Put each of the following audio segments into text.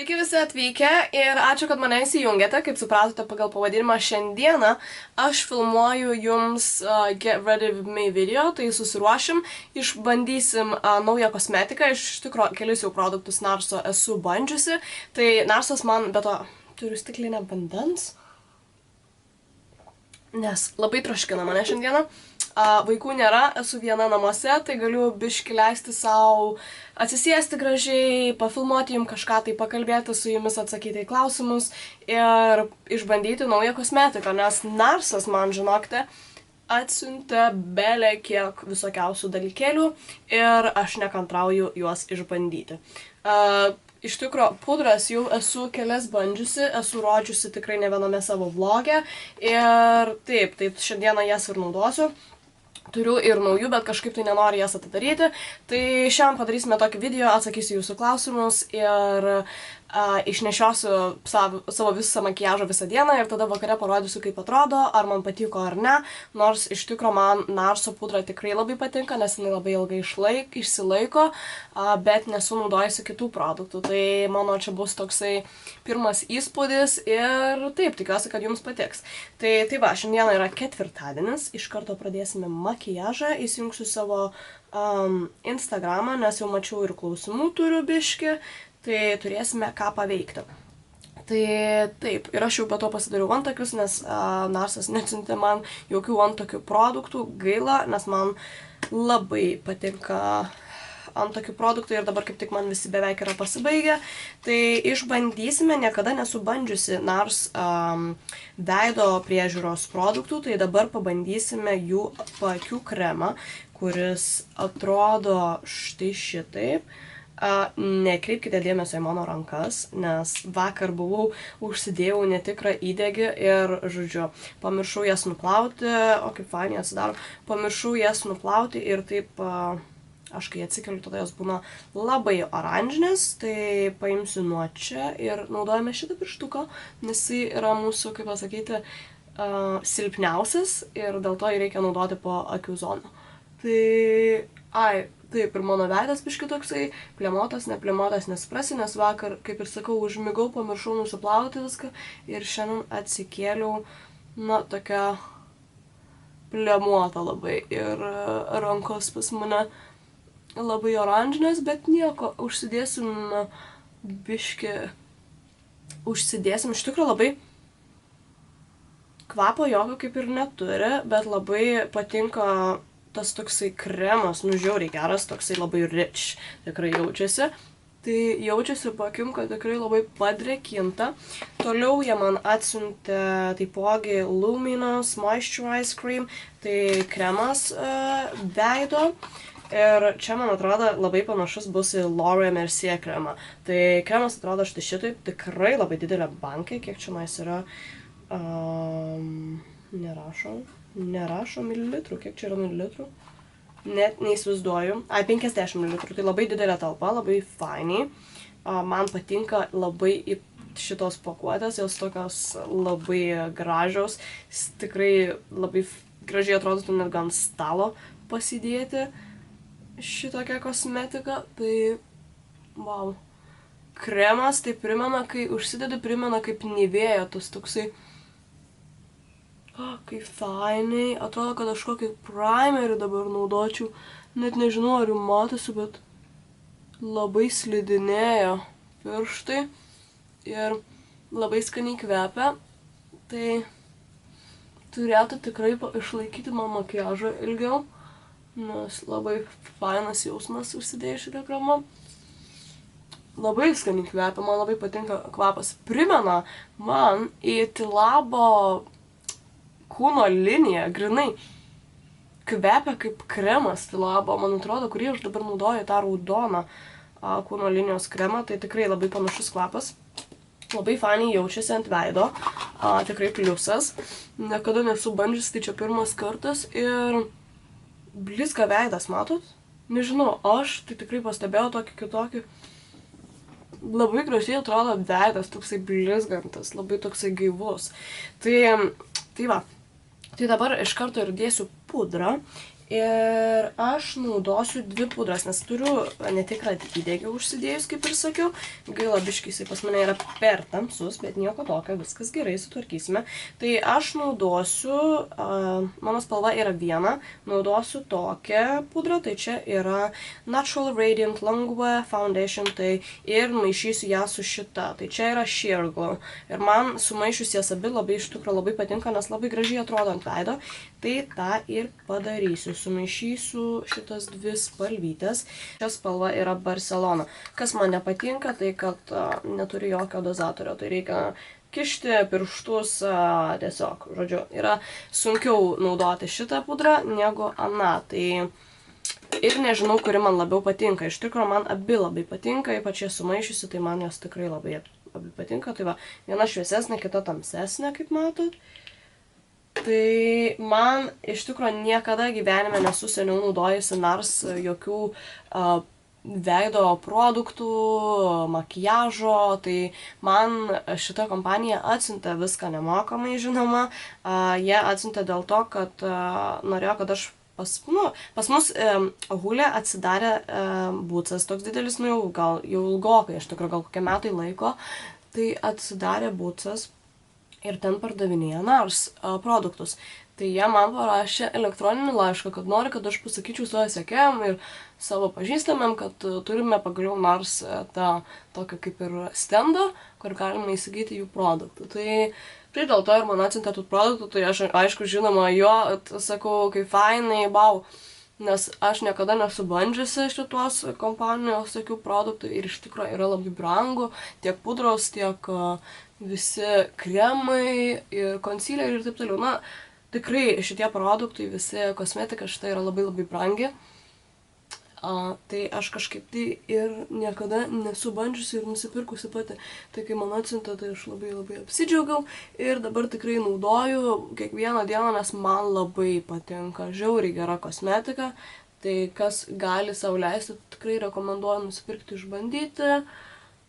Sveiki visi atvykę ir ačiū, kad mane įsijungėte. Kaip supratote pagal pavadinimą, šiandieną aš filmuoju jums Get Ready With Me video, tai susiruošim, išbandysim naują kosmetiką. Iš tikro, kelis jau produktus Narso esu bandžiusi. Tai Narsas man, be to, turiu stiklinę vandens, nes labai troškina mane šiandieną. Vaikų nėra, esu viena namuose, tai galiu biški leisti savo atsisėsti gražiai, pafilmuoti jums kažką, tai pakalbėti su jumis, atsakyti į klausimus ir išbandyti naują kosmetiką, nes Narsas man, žinokite, atsiuntė belė kiek visokiausių dalykėlių ir aš nekantrauju juos išbandyti. Iš tikro, pudras jau esu kelias bandžiusi, esu rodžiusi tikrai ne viename savo vloge ir taip, šiandieną jas ir naudosiu. Turiu ir naujų, bet kažkaip tai nenoriu jas atidaryti. Tai šiandien padarysime tokį video, atsakysiu jūsų klausimus ir išnešiosiu savo visą makiažą visą dieną ir tada vakare parodysiu, kaip atrodo, ar man patiko ar ne. Nors iš tikro man Narso pudra tikrai labai patinka, nes jinai labai ilgai išsilaiko, bet nesu naudojusi kitų produktų. Tai mano čia bus toksai pirmas įspūdis ir taip, tikiuosi, kad jums patiks. Tai va, šiandieną yra ketvirtadienis, iš karto pradėsime makiažą, įsijungsiu savo Instagramą, nes jau mačiau ir klausimų turiu biški. Tai turėsime ką paveikti. Tai taip, ir aš jau be to pasidariau antakius, nes Narsas neatsiuntė man jokių antakių produktų, gaila, nes man labai patinka antakių produktai ir dabar kaip tik man visi beveik yra pasibaigę. Tai išbandysime, niekada nesu bandžiusi Nars veido priežiūros produktų, tai dabar pabandysime jų paakių kremą, kuris atrodo štai šitaip. Nekreipkite dėmesio į mano rankas, nes vakar užsidėjau netikrą įdegį ir, žodžiu, pamiršau jas nuplauti, o kaip fainai atsidaro, pamiršau jas nuplauti ir taip, aš kai atsikeliu, tada jos būna labai oranžinės, tai paimsiu nuo čia ir naudojame šitą pirštuką, nes jis yra mūsų, kaip pasakyti, silpniausias ir dėl to jį reikia naudoti po akių zoną. Tai, taip, ir mano veidas biški toksai, plemotas, neplemotas, nesuprasi, nes vakar, kaip ir sakau, užmigau, pamiršau nusiplauti viską ir šiandien atsikėliau, na, tokia plemuota labai ir rankos pas mane labai oranžinės, bet nieko, užsidėsim biški, iš tikrųjų labai kvapo jokio kaip ir neturi, bet labai patinka tas toksai kremas, žiauriai geras, toksai labai rich, tikrai jaučiasi. Tai jaučiasi pakim, kad tikrai labai padrėkinta. Toliau jie man atsiuntė taipogi Luminous Moisturize Cream, tai kremas veido. Ir čia, man atrodo, labai panašus bus į Laura Mercier kremą. Tai kremas atrodo štai šitaip, tikrai labai didelė bankė, kiek čia nais yra, nerašo mililitrų, kiek čia yra mililitrų, net neįsivaizduoju, 50 mililitrų, tai labai didelė talpa, labai fainiai, man patinka labai šitos pakuotės, jos tokios labai gražios, tikrai labai gražiai atrodytų net ant stalo pasidėti šitokią kosmetiką, tai wow, kremas tai primena, kai užsidedi, primena kaip Nivea, tas toksai kaip fainai, atrodo, kad aš kokį primerį dabar naudočiau, net nežinau, ar jums matosi, bet labai slidinėja pirštai ir labai skaniai kvepia, tai turėtų tikrai išlaikyti man makiažą ilgiau, nes labai fainas jausmas užsidėjus šitą kremą. Labai skaniai kvepia, man labai patinka kvapas, primena man į Tilabo kūno liniją, grinai kvepia kaip kremas Tilabo, man atrodo, kurį aš dabar naudoju tą raudoną kūno linijos kremą, tai tikrai labai panašus kvapas, labai fainiai jaučiasi ant veido, tikrai pliusas, niekada nesu bandžiusi, tai čia pirmas kartas ir blizga veidas, matot? Nežinau, aš tai tikrai pastebėjau tokį kitokį, labai gražiai atrodo veidas, toksai blizgantas, labai toksai gaivus, tai va. Tai dabar iš karto ir dėsiu pudrą Ir aš naudosiu 2 pudras, nes turiu netikrą įdegį užsidėjus, kaip ir sakiau. Gaila biškai, jisai pas mane yra per tamsus, bet nieko tokio, viskas gerai, sutvarkysime. Tai aš naudosiu, mano spalva yra viena, naudosiu tokią pudrą, tai čia yra Natural Radiant Longwear Foundation, tai ir maišysiu ją su šita. Tai čia yra Sheer Glow. Ir man sumaišius jas abi iš tikrųjų labai patinka, nes labai gražiai atrodo ant veido. Tai tą ir padarysiu. Sumaišysiu šitas 2 spalvytės. Šia spalva yra Barcelona. Kas man nepatinka, tai kad neturi jokio dozatorio. Tai reikia kišti pirštus tiesiog. Žodžiu, yra sunkiau naudoti šitą pudrą negu aną. Tai ir nežinau, kuri man labiau patinka. Iš tikrųjų, man abi labai patinka, ypač jas sumaišiusi, tai man jos tikrai labai patinka. Tai va, viena šviesesnė, kita tamsesnė, kaip matot. Tai man iš tikrųjų niekada gyvenime nesu seniau naudojusi nars jokių veido produktų, makiažo, tai man šita kompanija atsiuntė viską nemokamai, žinoma. Jie atsiuntė dėl to, kad norėjo, kad aš pas mus Hule atsidarė būcas toks didelis, jau ilgokai, iš tikrųjų gal kokie metai laiko, tai atsidarė būcas. Ir ten pardavinėja nars produktus. Tai jie man parašė elektroninį laišką, kad nori, kad aš pasakyčiau savo sekėjam ir savo pažįstamėm, kad turime pagaliau nars tą tokią kaip ir stendą, kur galima įsigyti jų produktų. Tai dėl to ir man atsiuntė tų produktų, tai aš aišku žinoma jo, sakau, kaip fainai, bau. Nes aš niekada nesu bandžiusi šitos kompanijos tokių produktų ir iš tikrųjų yra labai brangu, tiek pudros, tiek visi kremai, konsileriai ir taip toliau. Na, tikrai šitie produktai, visi kosmetika šita yra labai labai brangi. Tai aš kažkaip tai ir niekada nesu bandžiusi ir nusipirkusi pati. Tai kai man atsiuntė, tai aš labai labai apsidžiaugiau ir dabar tikrai naudoju kiekvieną dieną, nes man labai patinka, žiauriai gera kosmetika. Tai kas gali sau leisti, tikrai rekomenduoju nusipirkti, išbandyti.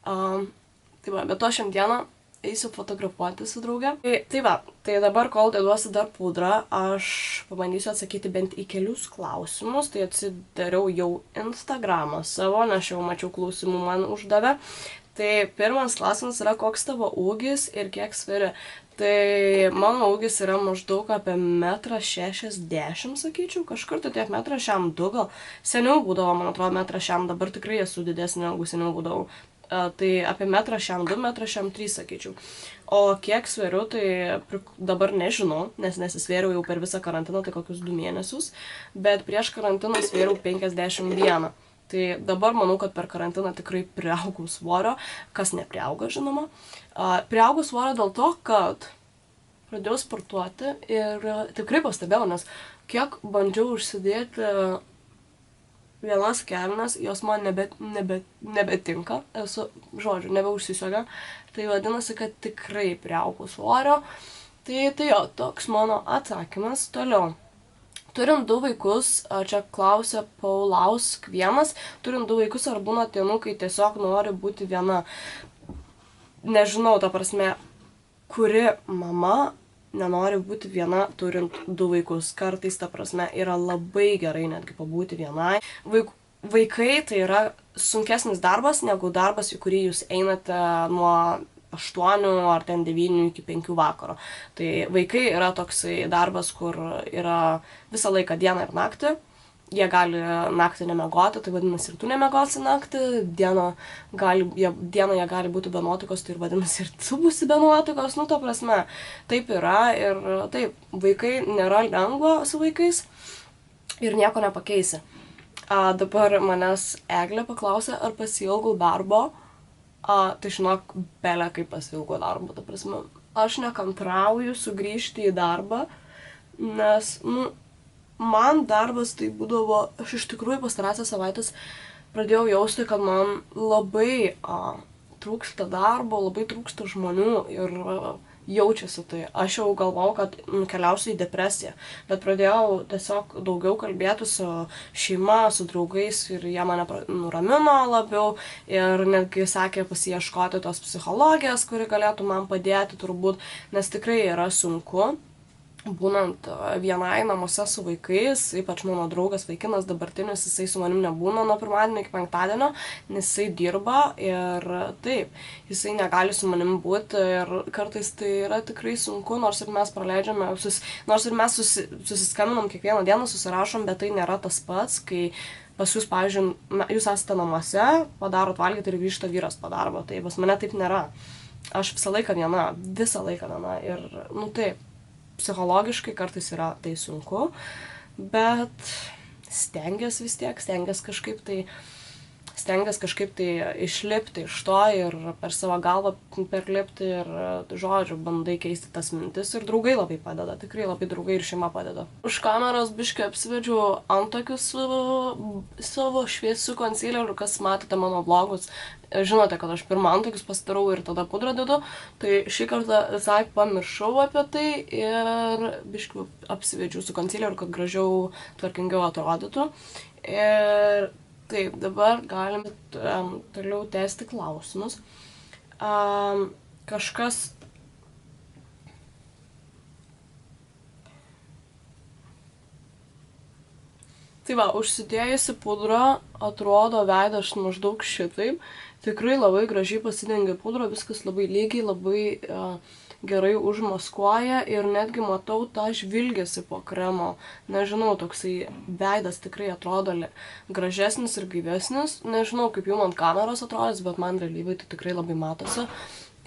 Tai va, bet to šiandieną eisiu fotografuoti su drauge. Tai va, tai dabar, kol dėduosi dar pudrą, aš pabandysiu atsakyti bent į kelius klausimus. Tai atsidariau jau Instagramą savo, nes jau mačiau klausimų man uždavė. Tai pirmas klausimas yra, koks tavo ūgis ir kiek sveri. Tai mano ūgis yra maždaug apie 1,60 m, sakyčiau, kažkur tai tiek 1,62 m gal. Seniau būdavo, man atrodo, 1,63 m, dabar tikrai esu didesnė negu seniau būdavau. Tai apie 1,62 m, 1,63 m, sakyčiau. O kiek sveriu, tai dabar nežinau, nes nesisvėriau jau per visą karantiną, tai kokius 2 mėnesius. Bet prieš karantiną svėriau 51. Tai dabar manau, kad per karantiną tikrai priaugau svorio, kas nepriauga, žinoma. Priaugau svorio dėl to, kad pradėjau sportuoti ir tikrai pastebėjau, nes kiek bandžiau užsidėti vienas kelnes, jos man nebetinka, žodžiu, nebeužsisiogia. Tai vadinasi, kad tikrai priaugau svorio. Tai jo, toks mano atsakymas. Toliau. Turint 2 vaikus, čia klausia Paulausk 1, turint 2 vaikus, ar būna dienų, kai tiesiog nori būti viena. Nežinau, ta prasme, kuri mama nenori būti viena turint 2 vaikus. Kartais, ta prasme, yra labai gerai netgi pabūti vienai. Vaikai tai yra sunkesnis darbas negu darbas, į kurį jūs einate nuo 8 ar ten 9 iki 5 vakaro. Tai vaikai yra toksai darbas, kur yra visą laiką dieną ir naktį. Jie gali naktį nemegoti, tai vadinasi ir tu nemegosi naktį. Dieną jie gali būti be nuotaikos, tai ir vadinasi ir tu būsi be nuotaikos. Nu, ta prasme, taip yra ir taip, vaikai nėra lengva su vaikais ir nieko nepakeisi. Dabar manęs Eglė paklausė, ar pasiilgau darbo. Tai žinok, belė kaip pasiilgau darbo, ta prasme. Aš nekantrauju sugrįžti į darbą, nes, man darbas tai būdavo, aš iš tikrųjų pastarąsias savaitės pradėjau jausti, kad man labai trūksta darbo, labai trūksta žmonių ir jaučiasi tai. Aš jau galvojau, kad keliausiu į depresiją, bet pradėjau tiesiog daugiau kalbėti su šeima, su draugais ir jie mane nuramino labiau ir netgi sakė pasiieškoti tos psichologijos, kuri galėtų man padėti turbūt, nes tikrai yra sunku. būnant vienai namuose su vaikais, ypač mano draugas vaikinas dabartinis, jisai su manim nebūna nuo pirmadienio iki penktadienio, nes jisai dirba ir taip, jisai negali su manim būti ir kartais tai yra tikrai sunku, nors ir mes praleidžiame, nors ir mes susiskambinam kiekvieną dieną, susirašom, bet tai nėra tas pats, kai pas jūs, pavyzdžiui, jūs esate namuose, padarot valgyti ir grįžta vyras po darbo, tai pas mane taip nėra. Aš visą laiką viena ir, nu taip, psichologiškai kartais yra tai sunku, bet stengiuosi vis tiek, stengiuosi kažkaip tai išlipti iš to ir per savo galvą perlipti ir, žodžiu, bandai keisti tas mintis ir draugai labai padeda, tikrai labai draugai ir šeima padeda. Už kameros biškį apsivedžiau antakius savo šviesiu konsileriu, kas matėte mano vlogus. Žinote, kad aš pirmą antakius pasidarau ir tada pudrą dedu, tai šį kartą visai pamiršau apie tai ir biškį apsivedžiau su konsileriu, kad gražiau, tvarkingiau atrodytų. Ir taip, dabar galime toliau tęsti klausimus. Kažkas... Tai va, užsidėjusi pudrą atrodo veidas maždaug šitaip. Tikrai labai gražiai pasidengia pudra, viskas labai lygiai, labai gerai užmaskuoja ir netgi matau tą žvilgesį po kremo. Nežinau, toksai veidas tikrai atrodo gražesnis ir gyvesnis. Nežinau, kaip jums ant kameros atrodys, bet man realybėj tai tikrai labai matosi.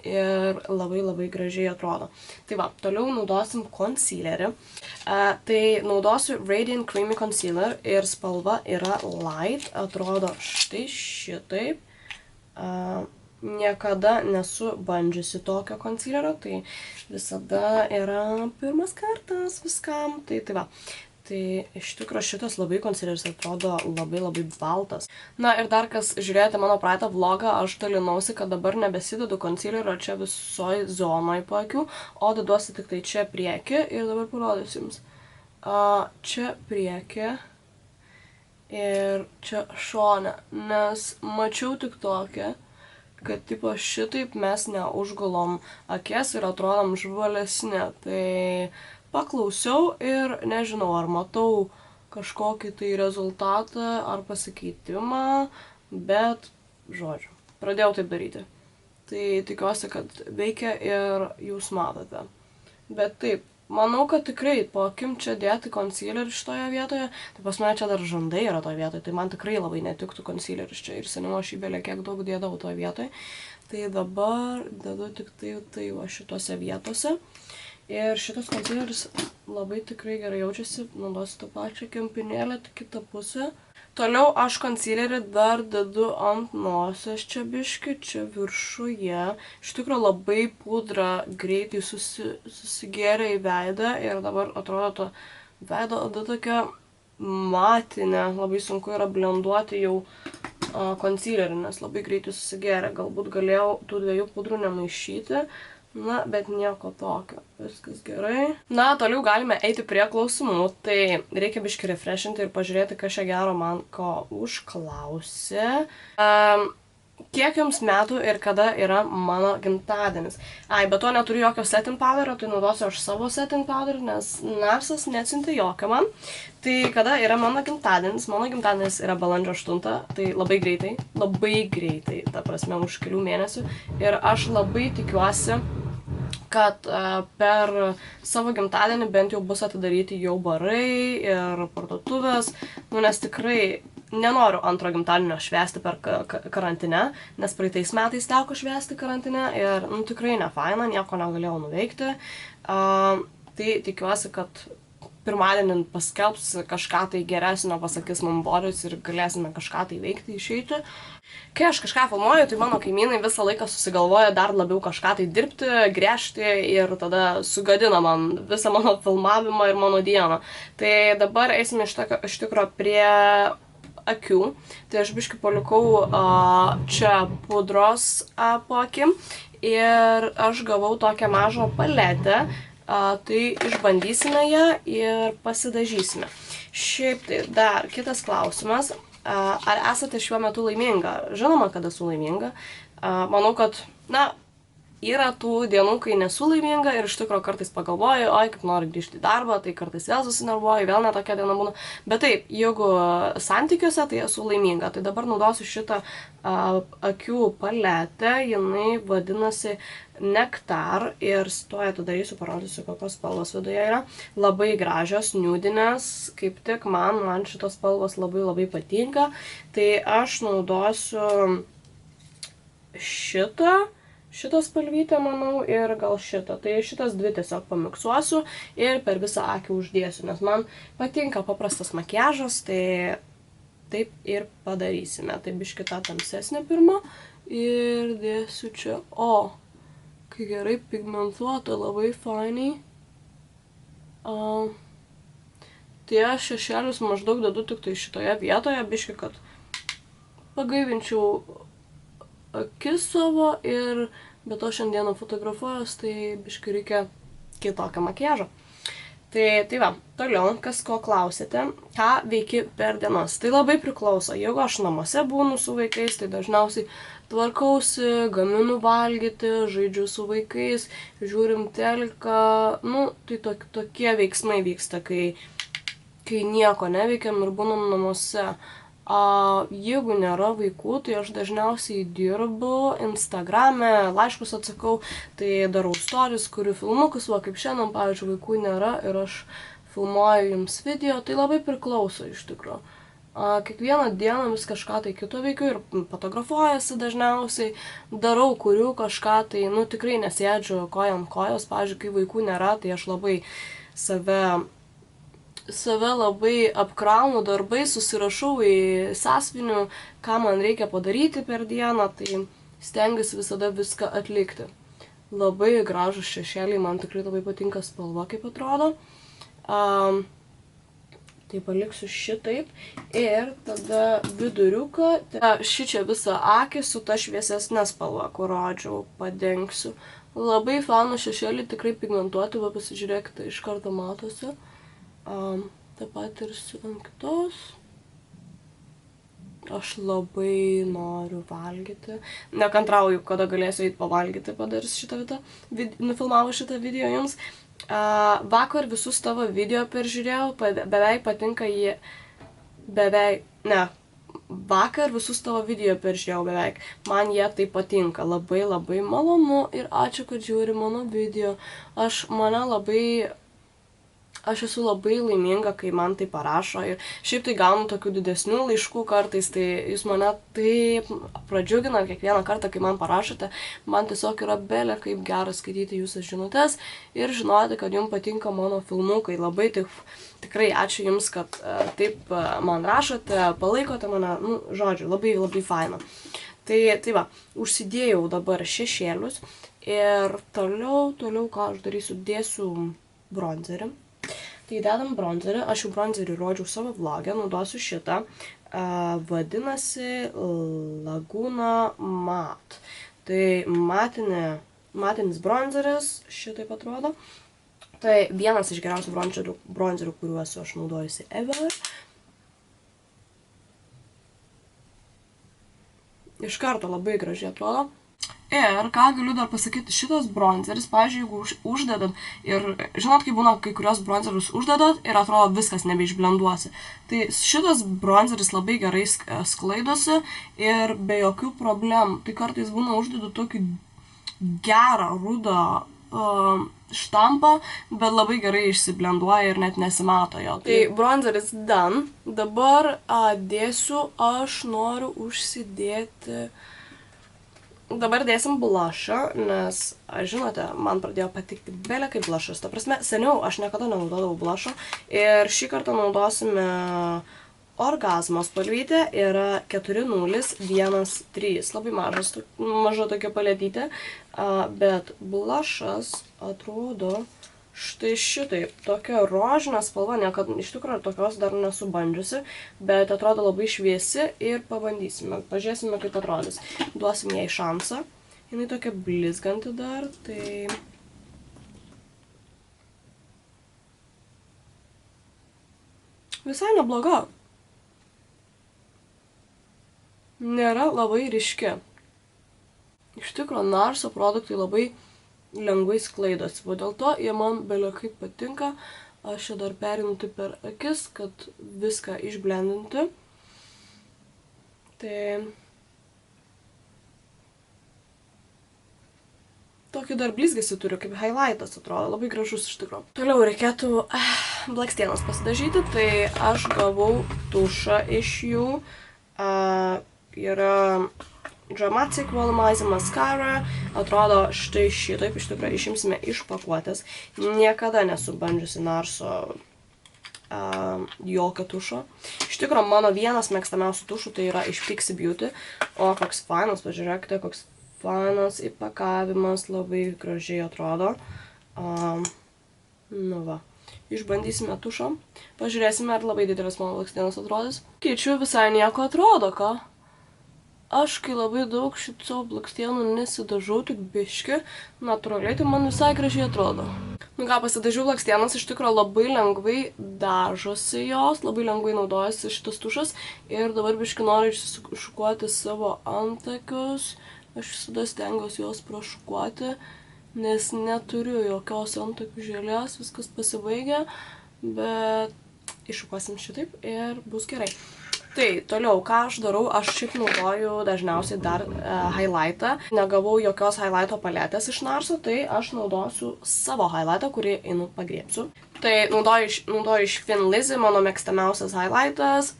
Ir labai gražiai atrodo. Tai va, toliau naudosim concealerį. Tai naudosiu Radiant Creamy Concealer ir spalva yra Light, atrodo štai šitaip. Niekada nesu bandžiusi tokio concealerio, tai visada yra pirmas kartas viskam. Tai va. Tai iš tikrųjų šitas labai concealeris atrodo labai baltas. Na ir dar kas žiūrėjote mano praeitą vlogą, aš dalinausi, kad dabar nebesidedu concealerio čia visoje zonoje po akių, o deduosi tik tai čia priekį ir dabar parodysiu jums. Čia priekį ir čia šone, nes mačiau tik tokią, kad tipo šitaip mes neužgulom akės ir atrodom žvalesni. Tai paklausiau ir nežinau, ar matau kažkokį tai rezultatą ar pasikeitimą, bet, žodžiu, pradėjau taip daryti. Tai tikiuosi, kad veikia ir jūs matote. Bet taip, manau, kad tikrai po akim čia dėti concealerį šitoje vietoje, tai pas mane čia dar žandai yra toje vietoje, tai man tikrai labai netiktų concealeris čia ir seniau aš jį belė kiek daug dėdavau toje vietoje. Tai dabar dedu tik tai va šitose vietose. Ir šitas concealeris labai tikrai gerai jaučiasi, naudosiu tą pačią kempinėlę, tik kitą pusę. Toliau aš concealerį dar dedu ant nosies čia biškį, čia viršuje. Iš tikrųjų labai pudra greitai susigėrė į veidą ir dabar atrodo to veido oda tokia matinė. Labai sunku yra blenduoti jau concealerį, nes labai greitai susigėrė. Galbūt galėjau tų dviejų pudrų nemaišyti. Na, bet nieko tokio. Viskas gerai. Na, toliau galime eiti prie klausimų. Tai reikia biškį refreshinti ir pažiūrėti, kas čia gero man ko užklausė. Kiek jums metų ir kada yra mano gimtadienis? Bet to neturiu jokio setting powderio, tai naudosiu aš savo setting powderį, nes Narsas neatsiuntė jokio man. Tai kada yra mano gimtadienis? Mano gimtadienis yra balandžio 8, tai labai greitai, ta prasme, už kelių mėnesių. Ir aš labai tikiuosi, kad per savo gimtadienį bent jau bus atidaryti jau barai ir parduotuvės, nes tikrai nenoriu antro gimtadienio švęsti per karantinę, nes praeitais metais teko švęsti karantinę ir tikrai nefaina, nieko negalėjau nuveikti. Tai tikiuosi, kad pirmadienį paskelbs kažką tai geresnio, pasakys man Boris ir galėsime kažką tai veikti, išeiti. Kai aš kažką filmuoju, tai mano kaimynai visą laiką susigalvoja dar labiau kažką tai dirbti, gręžti ir tada sugadina man visą mano filmavimą ir mano dieną. Tai dabar eisime iš tikro prie akių. Tai aš biškį palikau čia pudros po akim ir aš gavau tokią mažą paletę. Tai išbandysime ją ir pasidažysime. Šiaip tai dar kitas klausimas. Ar esate šiuo metu laiminga? Žinoma, kad esu laiminga. Manau, kad, yra tų dienų, kai nesu laiminga ir iš tikrųjų kartais pagalvoju, oi, kaip noriu grįžti į darbą, tai kartais vėl susinervuoju, vėl netokia diena būna. Bet taip, jeigu santykiuose, tai esu laiminga. Tai dabar naudosiu šitą akių paletę, jinai vadinasi Nektar ir tuoj atidarysiu, parodysiu, kokios spalvos viduje yra. Labai gražios, niudinės, kaip tik man šitos spalvos labai patinka. Tai aš naudosiu šitą spalvytę, manau, ir gal šitą. Tai šitas dvi tiesiog pamiksuosiu ir per visą akį uždėsiu, nes man patinka paprastas makiažas, tai taip ir padarysime. Tai biškį tą tamsesnę pirmą ir dėsiu čia. O, kai gerai pigmentuota, labai fainiai. Tai aš šešėlius maždaug dedu tik tai šitoje vietoje, biškį, kad pagaivinčiau akis savo ir be to šiandieną fotografuojas, tai biškai reikia kitokio makiažo. Tai va, toliau, kas ko klausėte, ką veiki per dienas. Tai labai priklauso. Jeigu aš namuose būnu su vaikais, tai dažniausiai tvarkausi, gaminu valgyti, žaidžiu su vaikais, žiūrim teliką. Nu, tai tokie veiksmai vyksta, kai nieko neveikiam ir būnam namuose. Jeigu nėra vaikų, tai aš dažniausiai dirbu Instagrame, laiškus atsakau, tai darau stories, kuriu filmukus, va kaip šiandien, pavyzdžiui, vaikų nėra ir aš filmuoju jums video, tai labai priklauso iš tikrųjų. Kiekvieną dieną vis kažką tai kito veikiu ir fotografuojasi dažniausiai, darau, kuriu kažką, tai tikrai nesėdžiu kojant kojos, pavyzdžiui, kai vaikų nėra, tai aš labai save labai apkraunu darbai, susirašau į sąsiuvinių, ką man reikia padaryti per dieną, tai stengiuosi visada viską atlikti. Labai gražus šešėliai, man tikrai labai patinka spalva, kaip atrodo. Tai paliksiu šitaip ir tada viduriuką, šičia visą akį su ta šviesesnė spalva, kur rodžiau, padengsiu. Labai fanų šešėlį, tikrai pigmentuoti, va pasižiūrėkite, iš karto matosi. Taip pat ir ant kitos. Aš labai noriu valgyti. Nekantrauju, kada galėsiu eiti pavalgyti, padarys šitą vietą. Nufilmavo šitą video jums. Vakar visus tavo video peržiūrėjau, beveik patinka jie. Vakar visus tavo video peržiūrėjau beveik. Man jie tai patinka. Labai malonu ir ačiū, kad žiūri mano video. Aš esu labai laiminga, kai man tai parašo ir šiaip tai gaunu tokių didesnių laiškų kartais, tai jūs mane taip pradžiugina kiekvieną kartą, kai man parašote. Man tiesiog yra belė kaip gera skaityti jūsų žinutes ir žinoti, kad jums patinka mano filmukai. Labai tikrai ačiū jums, kad taip man rašote, palaikote mane, žodžiu, labai faina. Tai va, užsidėjau dabar šešėlius ir toliau ką aš darysiu, dėsiu bronzerį. Tai dedam bronzerį, aš jau bronzerį rodžiau savo vlogę, naudosiu šitą, vadinasi Laguna Matte. Tai matinis bronzeris, šitaip atrodo. Tai vienas iš geriausių bronzerių, kuriuos aš naudojusi ever. Iš karto labai gražiai atrodo. Ir ką galiu dar pasakyti, šitas bronzeris, pavyzdžiui, jeigu uždedat ir žinot, kai būna kai kurios bronzerius uždedat ir atrodo viskas nebeišblenduosi. Tai šitas bronzeris labai gerai sklaidosi ir be jokių problemų. Tai kartais būna uždedu tokį gerą rudą štampą, bet labai gerai išsiblenduoja ir net nesimato jo. Tai bronzeris done. Dabar aš noriu užsidėti. Dabar dėsim blushą, nes, žinote, man pradėjo patikti belė kaip blushas. Ta prasme, seniau aš niekada nenaudodavau blushą ir šį kartą naudosime Orgasmo spalvytė, yra 40113. Labai maža tokia paletytė, bet blushas atrodo štai šitaip. Tokia rožinė spalva, iš tikrųjų tokios dar nesu bandžiusi, bet atrodo labai šviesi ir pabandysime. Pažiūrėsime, kaip atrodys. Duosim jai šansą. Jinai tokia blizganti dar, tai... Visai nebloga. Nėra labai ryški. iš tikro Narso produktai labai lengvai sklaidosi, o dėl to jie man belio kaip patinka. Aš čia dar perinu tai per akis, kad viską išblendinti. Tai tokį dar blizgesį turiu, kaip highlightas atrodo, labai gražus iš tikrųjų. Toliau reikėtų blakstienas pasidažyti, tai aš gavau tušą iš jų. Yra Dramatic Volumizing Mascara, atrodo štai šitaip, iš tikrųjų išimsime iš pakuotės. Niekada nesu bandžiusi Narso jokio tušo. Iš tikrųjų mano vienas mėgstamiausių tušų tai yra iš Pixi Beauty, o koks fainas, pažiūrėkite, koks fainas įpakavimas, labai gražiai atrodo. Nu va, išbandysime tušą. Pažiūrėsime, ar labai didelis mano blakstienas atrodys. Keičiu, visai nieko atrodo, ką? Aš, kai labai daug šito blakstienų nesidažau, tik biški, natūraliai, tai man visai gražiai atrodo. Nu ką, pasidažiau blakstienas, iš tikrųjų labai lengvai dažosi jos, labai lengvai naudojasi šitas tušas. Ir dabar biški noriu iššukuoti savo antakius. Aš visada stengiuosi juos prašukuoti, nes neturiu jokios antakių žėlės, viskas pasibaigia, bet iššukuosim šitaip ir bus gerai. Tai toliau, ką aš darau, aš šiaip naudoju dažniausiai dar highlightą. Negavau jokios highlighto paletės iš Narso, tai aš naudosiu savo highlightą, kurį einu pagriebsiu. Tai naudoju iš Thin Lizzy, mano mėgstamiausias highlightas.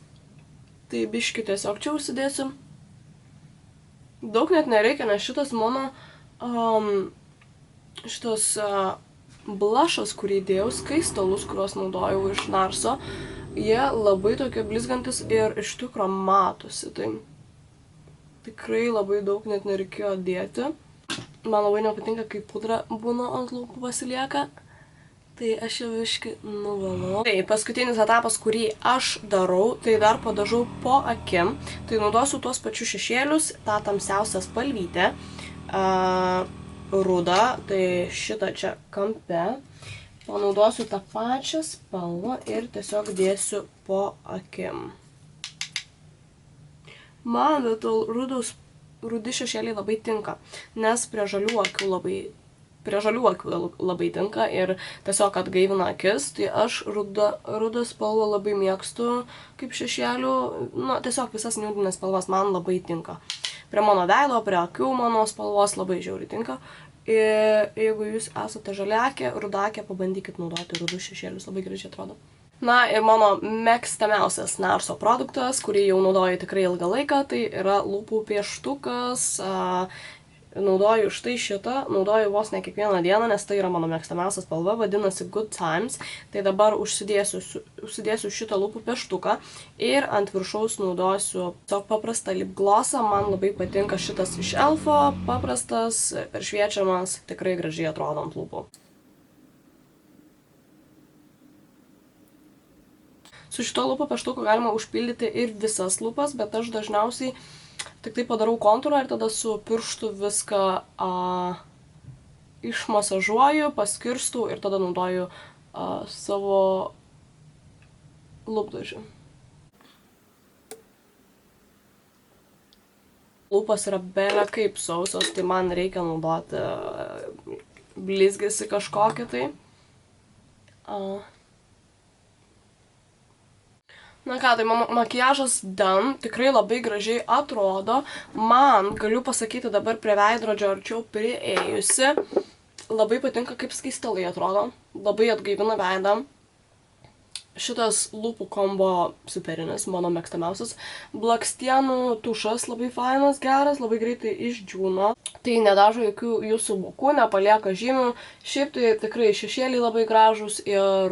Tai biški tiesiog čia užsidėsiu. Daug net nereikia, nes šitas mano blushas, kurį dėjau, skaistalus, kuriuos naudojau iš Narso, jie labai tokie blizgantis ir iš tikro matosi. Tai tikrai labai daug net nereikėjo dėti. Man labai nepatinka, kai pudra būna ant lūpų pasilieka. Tai aš jau viškai nuvalau. Tai paskutinis etapas, kurį aš darau, tai dar padažau po akim. Tai naudosiu tuos pačius šešėlius, tą tamsiausią spalvytę. Rudą, tai šitą čia kampe. Panaudosiu tą pačią spalvą ir tiesiog dėsiu po akim. Man rudi šešėliai labai tinka, nes prie žalių akių labai tinka ir tiesiog atgaivina akis, tai aš rudą spalvą labai mėgstu kaip šešėlių, nu, tiesiog visas niudinės spalvas man labai tinka. Prie mano veido, prie akių mano spalvos labai žiauriai tinka. Ir jeigu jūs esate žaliakė, rudakė, pabandykit naudoti rudus šešėlius, labai gražiai atrodo. Na ir mano mėgstamiausias Narso produktas, kurį jau naudoju tikrai ilgą laiką, tai yra lūpų pieštukas. Naudoju štai šitą, naudoju vos ne kiekvieną dieną, nes tai yra mano mėgstamiausia spalva, vadinasi Good Times. Tai dabar užsidėsiu šitą lūpų pieštuką ir ant viršaus naudosiu tiesiog paprastą lip glossą. Man labai patinka šitas iš Elfo, paprastas, peršviečiamas, tikrai gražiai atrodo ant lūpų. Su šito lūpų pieštuku galima užpildyti ir visas lūpas, bet aš dažniausiai tik tai padarau kontūrą ir tada su pirštu viską išmasažuoju, paskirstu ir tada naudoju savo lūpdažį. Lūpas yra bele kaip sausos, tai man reikia naudoti blizgesį kažkokį tai. Na ką, tai mano makiažas done, tikrai labai gražiai atrodo. Man, galiu pasakyti dabar prie veidrodžio arčiau priėjusi, labai patinka kaip skaistalai atrodo, labai atgaivina veidą. Šitas lūpų kombo superinis, mano mėgstamiausias. Blakstienų tušas labai fainas, geras, labai greitai išdžiūna. Tai nedažo jokių jūsų vokų, nepalieka žymių. Šiaip tai tikrai šešėliai labai gražūs ir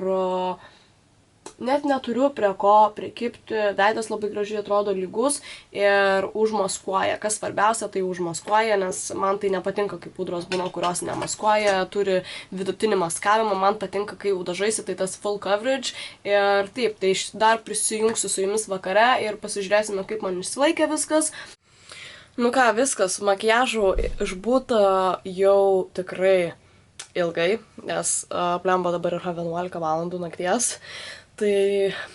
net neturiu prie ko prikibti, veidas labai gražiai atrodo lygus ir užmaskuoja. Kas svarbiausia, tai užmaskuoja, nes man tai nepatinka, kai pudros būna, kurios nemaskuoja, turi vidutinį maskavimą, man patinka, kai jau dažaisi, tai tas full coverage. Ir taip, tai dar prisijungsiu su jumis vakare ir pasižiūrėsime, kaip man išsilaikė viskas. Nu ką, viskas, makiažų išbūta jau tikrai ilgai, nes plemba dabar yra 11 valandų nakties. Tai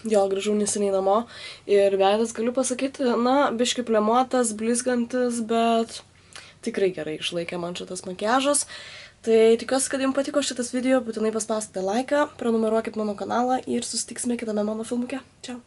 jo, grįžau neseniai namo ir veidas galiu pasakyti, na, biški plemuotas, blizgantis, bet tikrai gerai išlaikė man šitas makiažas. Tai tikiuosi, kad jums patiko šitas video, būtinai paspauskite laiką, prenumeruokit mano kanalą ir susitiksime kitame mano filmuke. Čiau.